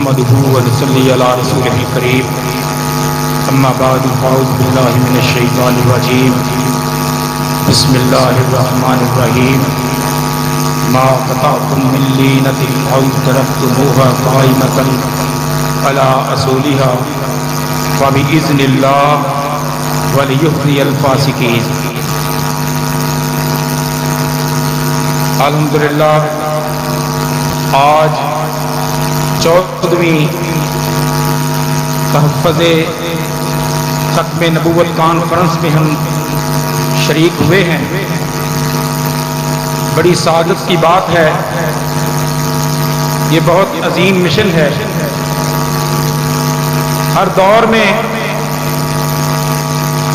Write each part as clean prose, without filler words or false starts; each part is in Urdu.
نحمده ونصلي على رسوله الكريم اما بعد فاعوذ بالله من الشيطان الرجيم بسم الله الرحمن الرحيم ما قطعتم من لينة أو تركتموها قائمة على أصولها فبإذن الله وليخزي الفاسقين. الحمدللہ آج 14ویں تحفظ ختم نبوت کانفرنس میں ہم شریک ہوئے ہیں. بڑی سعادت کی بات ہے، یہ بہت عظیم مشن ہے. ہر دور میں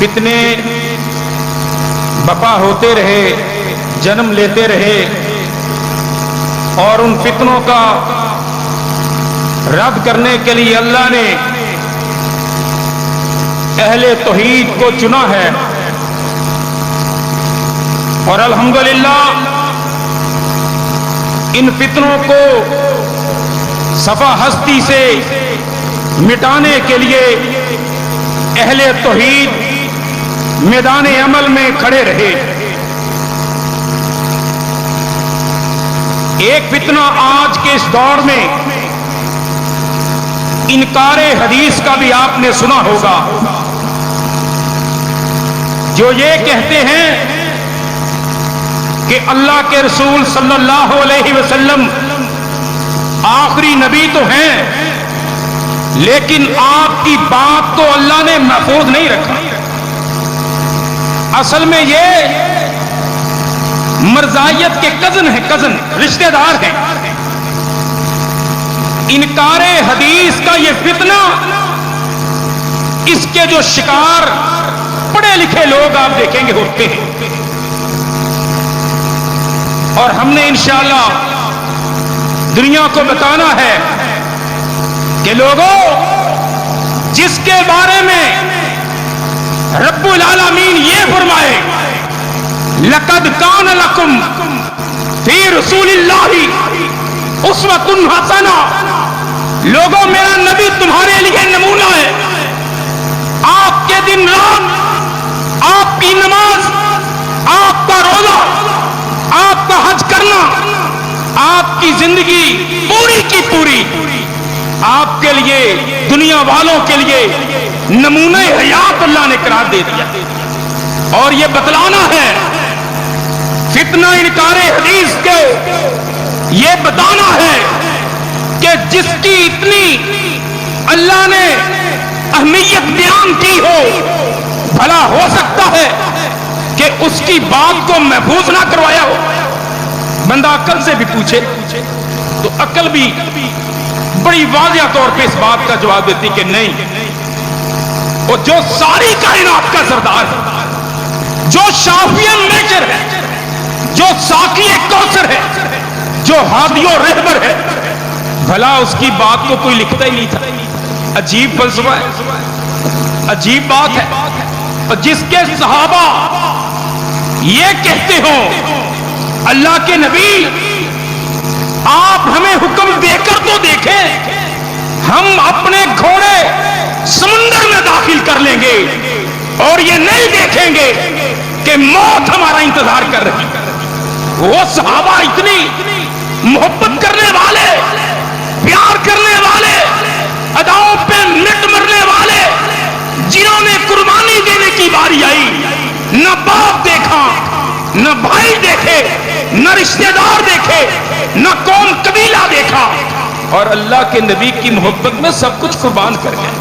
فتنے بپا ہوتے رہے، جنم لیتے رہے، اور ان فتنوں کا رد کرنے کے لیے اللہ نے اہل توحید کو چنا ہے. اور الحمدللہ ان فتنوں کو صفا ہستی سے مٹانے کے لیے اہل توحید میدان عمل میں کھڑے رہے. ایک فتنہ آج کے اس دور میں انکار حدیث کا بھی آپ نے سنا ہوگا، جو یہ کہتے ہیں کہ اللہ کے رسول صلی اللہ علیہ وسلم آخری نبی تو ہیں، لیکن آپ کی بات کو اللہ نے محفوظ نہیں رکھا. اصل میں یہ مرزائیت کے کزن رشتہ دار ہیں. انکار حدیث کا یہ فتنہ، اس کے جو شکار پڑھے لکھے لوگ آپ دیکھیں گے ہوتے ہیں. اور ہم نے انشاءاللہ دنیا کو بتانا ہے کہ لوگوں، جس کے بارے میں رب العالمین یہ فرمائے لقد کان لکم فی رسول اللہ اسوۃ حسنہ، لوگوں میرا نبی تمہارے لیے نمونہ ہے. آپ کے دن رات، آپ کی نماز، آپ کا روزہ، آپ کا حج کرنا، آپ کی زندگی پوری کی پوری آپ کے لیے، دنیا والوں کے لیے نمونہ حیات اللہ نے قرار دے دیا. اور یہ بتلانا ہے فتنہ انکار حدیث کے، یہ بتانا ہے کہ جس کی اتنی اللہ نے اہمیت بیان کی ہو، بھلا ہو سکتا ہے کہ اس کی بات کو محفوظ نہ کروایا ہو. بندہ عقل سے بھی پوچھے تو عقل بھی بڑی واضح طور پہ اس بات کا جواب دیتی کہ نہیں، وہ جو ساری کائنات کا سردار ہے، جو شافی نیچر ہے، جو ساقی کوثر ہے، جو ہادی و رہبر ہے، بھلا اس کی بات کو کوئی لکھتا ہی نہیں تھا. عجیب فلسفہ ہے، عجیب بات ہے. اور جس کے صحابہ یہ کہتے ہو اللہ کے نبی آپ ہمیں حکم دے کر تو دیکھیں، ہم اپنے گھوڑے سمندر میں داخل کر لیں گے اور یہ نہیں دیکھیں گے کہ موت ہمارا انتظار کر رہی. وہ صحابہ اتنی محبت کرنے والے، پیار کرنے والے، اداؤں پہ مٹ مرنے والے، جنہوں نے قربانی دینے کی باری آئی نہ باپ دیکھا، نہ بھائی دیکھے، نہ رشتہ دار دیکھے، نہ قوم قبیلہ دیکھا، اور اللہ کے نبی کی محبت میں سب کچھ قربان کر گئے.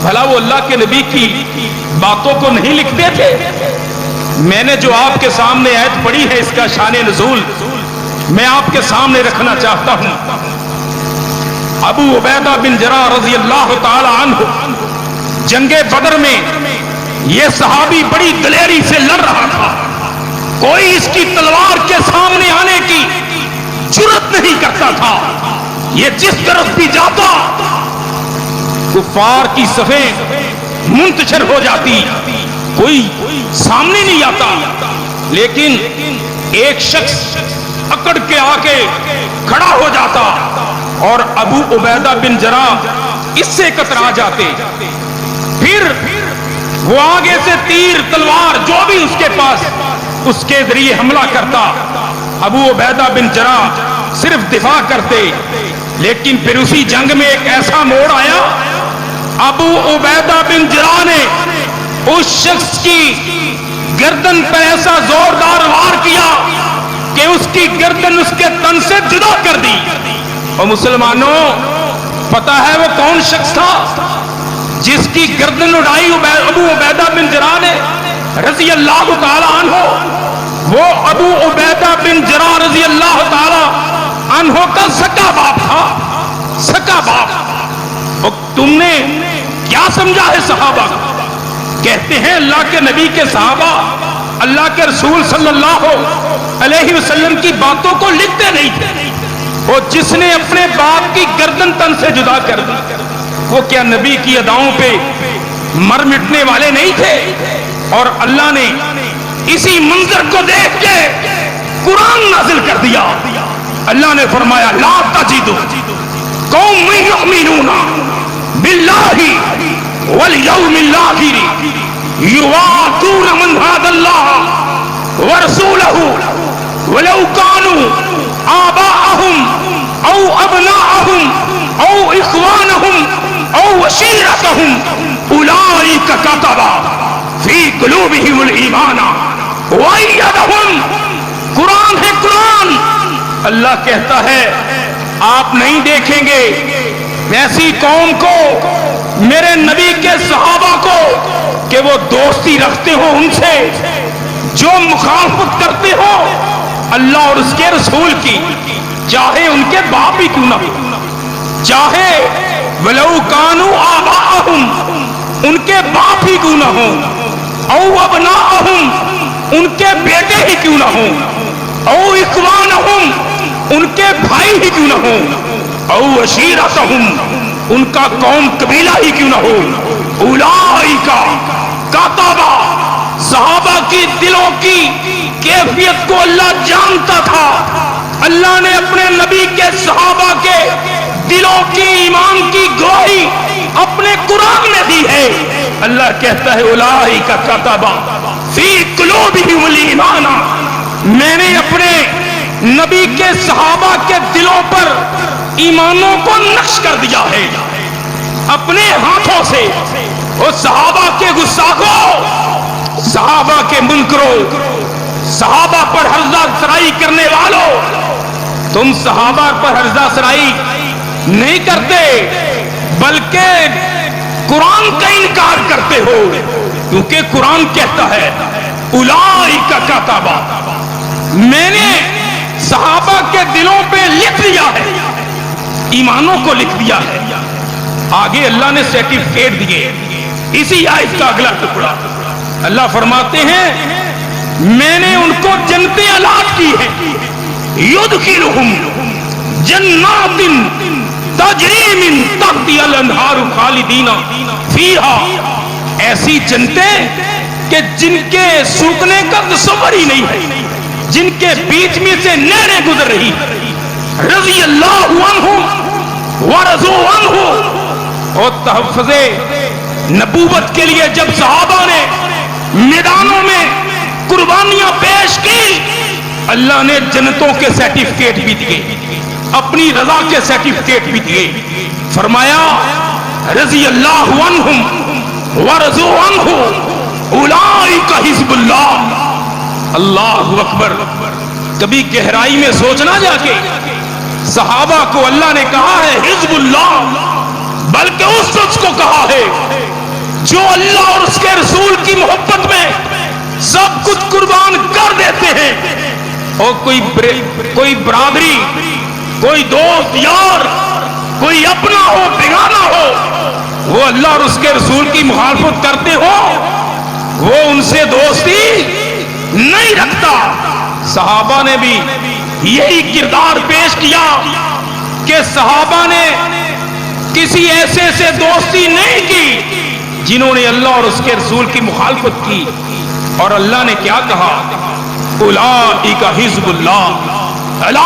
بھلا وہ اللہ کے نبی کی باتوں کو نہیں لکھتے تھے؟ میں نے جو آپ کے سامنے آیت پڑھی ہے، اس کا شان نزول میں آپ کے سامنے رکھنا چاہتا ہوں. ابو عبیدہ بن جراح رضی اللہ تعالی عنہ جنگ بدر میں یہ صحابی بڑی دلیری سے لڑ رہا تھا. کوئی اس کی تلوار کے سامنے آنے کی جرات نہیں کرتا تھا. یہ جس طرف بھی جاتا کفار کی صفیں منتشر ہو جاتی، کوئی سامنے نہیں آتا. لیکن ایک شخص اکڑ کے آ کے کھڑا ہو جاتا اور ابو عبیدہ بن جراح اس سے کترا جاتے. پھر وہ آگے سے تیر تلوار جو بھی اس کے پاس اس کے ذریعے حملہ کرتا. ابو عبیدہ بن جراح صرف دفاع کرتے. لیکن پھر اسی جنگ میں ایک ایسا موڑ آیا, ابو عبیدہ بن جراح نے اس شخص کی گردن پر ایسا زوردار وار کیا کہ اس کی گردن اس کے تن سے جدا کر دی. اور مسلمانوں, پتہ ہے وہ کون شخص تھا جس کی گردن اڑائی ابو عبیدہ بن جراح نے رضی اللہ تعالی عنہ؟ وہ ابو عبیدہ بن جراح رضی اللہ تعالی عنہ کا سکا باپ تھا. سکا باپ. اور تم نے کیا سمجھا ہے صحابہ کا؟ کہتے ہیں اللہ کے نبی کے صحابہ اللہ کے رسول صلی اللہ علیہ وسلم کی باتوں کو لکھتے نہیں تھے. اور جس نے اپنے باپ کی گردن تن سے جدا کر دی, وہ کیا نبی کی اداؤں پہ مر مٹنے والے نہیں تھے؟ اور اللہ نے اسی منظر کو دیکھ کے قرآن نازل کر دیا. اللہ نے فرمایا لا تجدو قوم یؤمنون باللہ والیوم الآخر یوادون من حاد اللہ ورسولہ ولو کانوا آباءہم او ابناءہم او اخوانہم او عشیرتہم اولئک کتب فی قلوبہم الایمان وایدہم. قرآن ہے قرآن. اللہ کہتا ہے آپ نہیں دیکھیں گے ایسی قوم کو, میرے نبی کے صحابہ کو, کہ وہ دوستی رکھتے ہو ان سے جو مخالفت کرتے ہو اللہ اور اس کے رسول کی, چاہے ان کے باپ ہی کیوں نہ ہو, چاہے ولو کانوا آباءہم ان کے باپ ہی کیوں نہ ہو, او ابناءہم ان کے بیٹے ہی کیوں نہ ہو, او اخوانہم ان کے بھائی ہی کیوں نہ ہو, او عشیرتہم ان کا قوم قبیلہ ہی کیوں نہ ہو. اولئک کتب. صحابہ کی دلوں کی کیفیت کو اللہ جانتا تھا. اللہ نے اپنے نبی کے صحابہ کے دلوں کی ایمان کی گواہی اپنے قرآن میں دی ہے. اللہ کہتا ہے اولئک کتب فی قلوبہم الایمان. میں نے اپنے نبی کے صحابہ کے دلوں پر ایمانوں کو نقش کر دیا ہے اپنے ہاتھوں سے. وہ صحابہ کے گستاخوں, صحابہ کے منکروں, صحابہ پر ہرزہ سرائی کرنے والوں, تم صحابہ پر ہرزہ سرائی نہیں کرتے بلکہ قرآن کا انکار کرتے ہو, کیونکہ قرآن کہتا ہے اولئک کتب. میں نے صحابہ کے دلوں پہ لکھ دیا ہے, ایمانوں کو لکھ دیا ہے. آگے اللہ نے سرٹیفکیٹ دیے. اسی آیت کا اگلا ٹکڑا اللہ فرماتے ہیں میں نے ان کو جنتیں الاٹ کی ہیں, یدخلہم جنات تجری من تحتہا الانہار خالدین فیہا. ایسی جنتیں کہ جن کے سوکھنے کا تصور ہی نہیں ہے, جن کے بیچ میں سے نہریں گزر رہی. رضی اللہ عنہ ورضوا عنہ. اور تحفظ نبوت کے لیے جب صحابہ نے میدانوں میں قربانیاں پیش کی, اللہ نے جنتوں کے سرٹیفکیٹ بھی دیے, اپنی رضا کے سرٹیفکیٹ بھی دیے. فرمایا رضی اللہ عنہم ورضوا عنہ اولئک حزب اللہ. اللہ اکبر. کبھی گہرائی میں سوچنا جا کے, صحابہ کو اللہ نے کہا ہے حزب اللہ, بلکہ اس شخص کو کہا ہے جو اللہ اور اس کے رسول کی محبت میں سب کچھ قربان کر دیتے ہیں. اور کوئی برادری, کوئی دوست یار, کوئی اپنا ہو بیگانہ ہو, وہ اللہ اور اس کے رسول کی مخالفت کرتے ہو, وہ ان سے دوستی نہیں رکھتا. صحابہ نے بھی یہی کردار پیش کیا کہ صحابہ نے کسی ایسے سے دوستی نہیں کی جنہوں نے اللہ اور اس کے رسول کی مخالفت کی. اور اللہ نے کیا کہا اولئک حزب اللہ الا